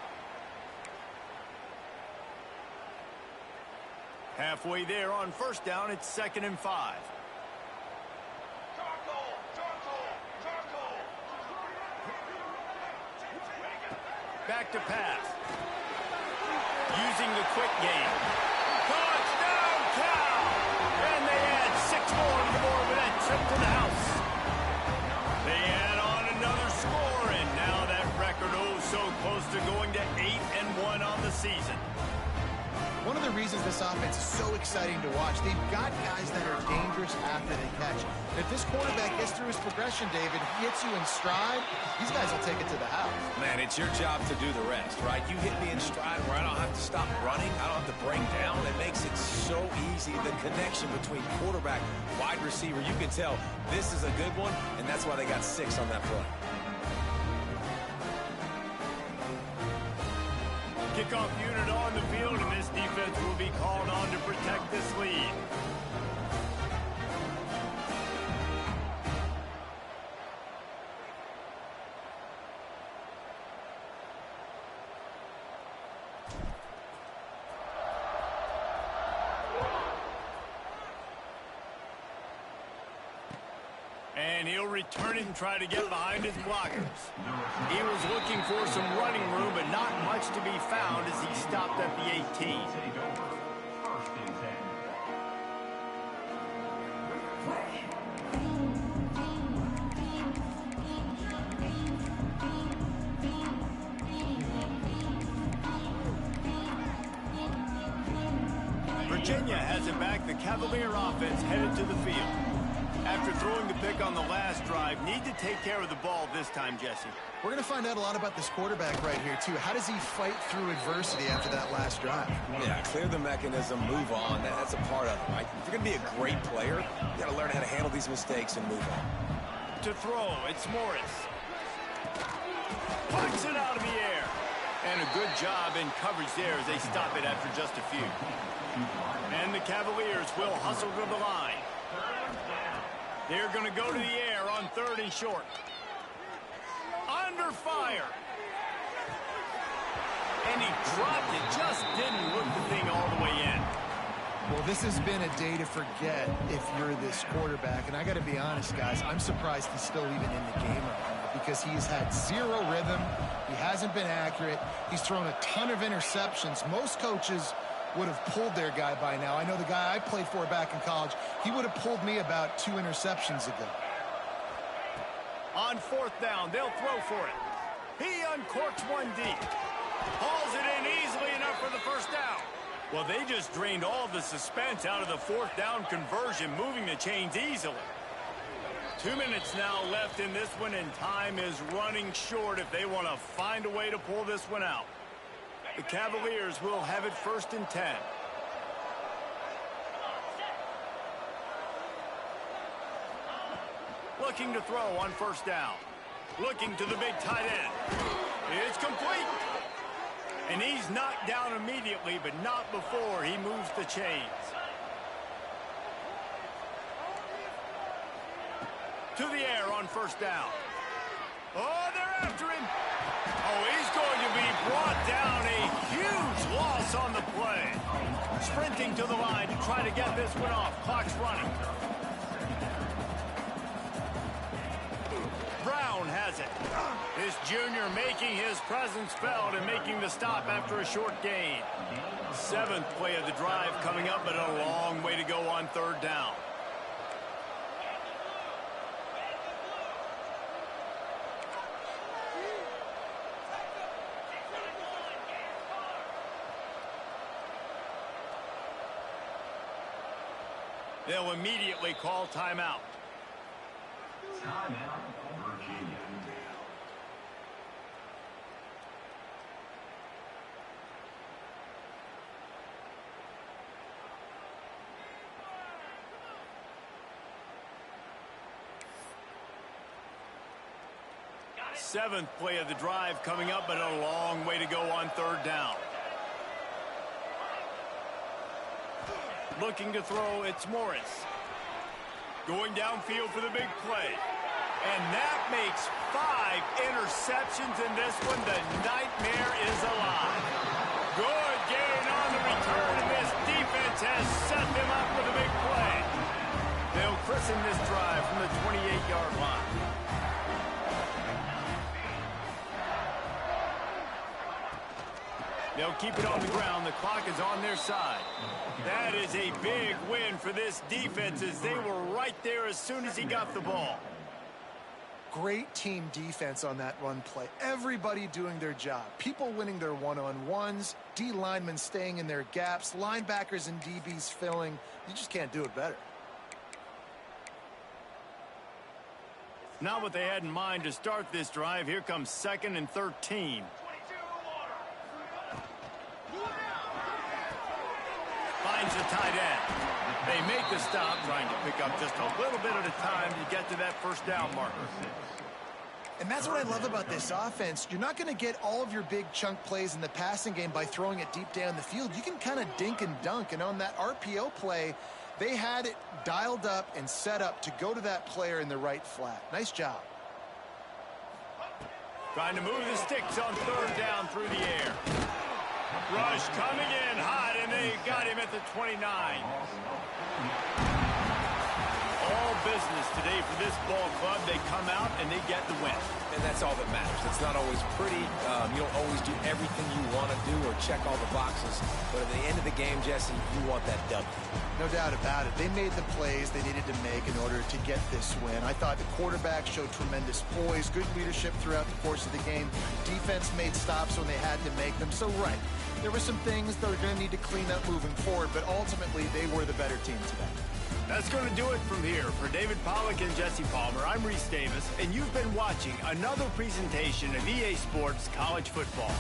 [SPEAKER 1] Halfway there on first down, it's 2nd and 5. Back to pass. Using the quick game. Touchdown, Cal! And they add 6 more to the board with that trip to the house. They add on another score, and now that record so close to going to 8-1 on the season.
[SPEAKER 3] One of the reasons this offense is so exciting to watch, they've got guys that are dangerous after they catch. If this quarterback gets through his progression, David, he hits you in stride, these guys will take it to the house.
[SPEAKER 2] Man, it's your job to do the rest, right? You hit me in stride where I don't have to stop running. I don't have to break down. It makes it so easy. The connection between quarterback, wide receiver, you can tell this is a good one, and that's why they got 6 on that play.
[SPEAKER 1] Kickoff unit on the field, and this defense will be called on to protect this lead. And he'll return it and try to get behind his blockers. He was looking for some running room, but not much to be found as he stopped at the 18. Virginia has it back. The Cavalier offense headed to the field. After throwing the pick on the last drive, need to take care of the ball this time, Jesse.
[SPEAKER 3] We're going to find out a lot about this quarterback right here, too. How does he fight through adversity after that last drive?
[SPEAKER 2] Yeah, clear the mechanism, move on. That's a part of it, right? If you're going to be a great player, you got to learn how to handle these mistakes and move on.
[SPEAKER 1] To throw, it's Morris. Punts it out of the air. And a good job in coverage there as they stop it after just a few. And the Cavaliers will hustle to the line. They're going to go to the air on 3rd and short. Under fire. And he dropped it. Just didn't look the thing all the way in.
[SPEAKER 3] Well, this has been a day to forget if you're this quarterback. And I got to be honest, guys, I'm surprised he's still even in the game right now because he's had 0 rhythm. He hasn't been accurate. He's thrown a ton of interceptions. Most coaches would have pulled their guy by now. I know the guy I played for back in college, he would have pulled me about 2 interceptions ago.
[SPEAKER 1] On fourth down, they'll throw for it. He uncorks one deep. Hauls it in easily enough for the first down. Well, they just drained all the suspense out of the fourth down conversion, moving the chains easily. 2 minutes now left in this one, and time is running short if they want to find a way to pull this one out. The Cavaliers will have it 1st and 10. Looking to throw on first down. Looking to the big tight end. It's complete. And he's knocked down immediately, but not before he moves the chains. To the air on first down. Oh, they're after him. Oh, he's going to be brought down. A huge loss on the play. Sprinting to the line to try to get this one off. Clock's running. Brown has it. This junior making his presence felt and making the stop after a short gain. 7th play of the drive coming up, but a long way to go on third down. They'll immediately call timeout.
[SPEAKER 5] Timeout, Virginia.
[SPEAKER 1] Seventh play of the drive coming up, but a long way to go on third down. Looking to throw, it's Morris. Going downfield for the big play. And that makes 5 interceptions in this one. The nightmare is alive. Good gain on the return, and this defense has set them up for the big play. They'll christen this drive from the 28-yard line. They'll keep it on the ground. The clock is on their side. That is a big win for this defense, as they were right there as soon as he got the ball.
[SPEAKER 3] Great team defense on that run play. Everybody doing their job. People winning their one-on-ones, D linemen staying in their gaps, linebackers and DBs filling. You just can't do it better.
[SPEAKER 1] Not what they had in mind to start this drive. Here comes 2nd and 13. Finds the tight end. They make the stop, trying to pick up just a little bit at a time to get to that first down marker.
[SPEAKER 3] And that's what I love about this offense. You're not going to get all of your big chunk plays in the passing game by throwing it deep down the field. You can kind of dink and dunk. And on that RPO play, they had it dialed up and set up to go to that player in the right flat. Nice job.
[SPEAKER 1] Trying to move the sticks on third down through the air. Rush coming in hot, and they got him at the 29. All business today for this ball club. They come out and they get the win.
[SPEAKER 2] And that's all that matters. It's not always pretty. You don't always do everything you want to do or check all the boxes. But at the end of the game, Jesse, you want that W.
[SPEAKER 3] No doubt about it. They made the plays they needed to make in order to get this win. I thought the quarterback showed tremendous poise, good leadership throughout the course of the game. Defense made stops when they had to make them. So, right, there were some things that are going to need to clean up moving forward, but ultimately they were the better team today.
[SPEAKER 1] That's going to do it from here. For David Pollack and Jesse Palmer, I'm Reese Davis, and you've been watching another presentation of EA Sports College Football.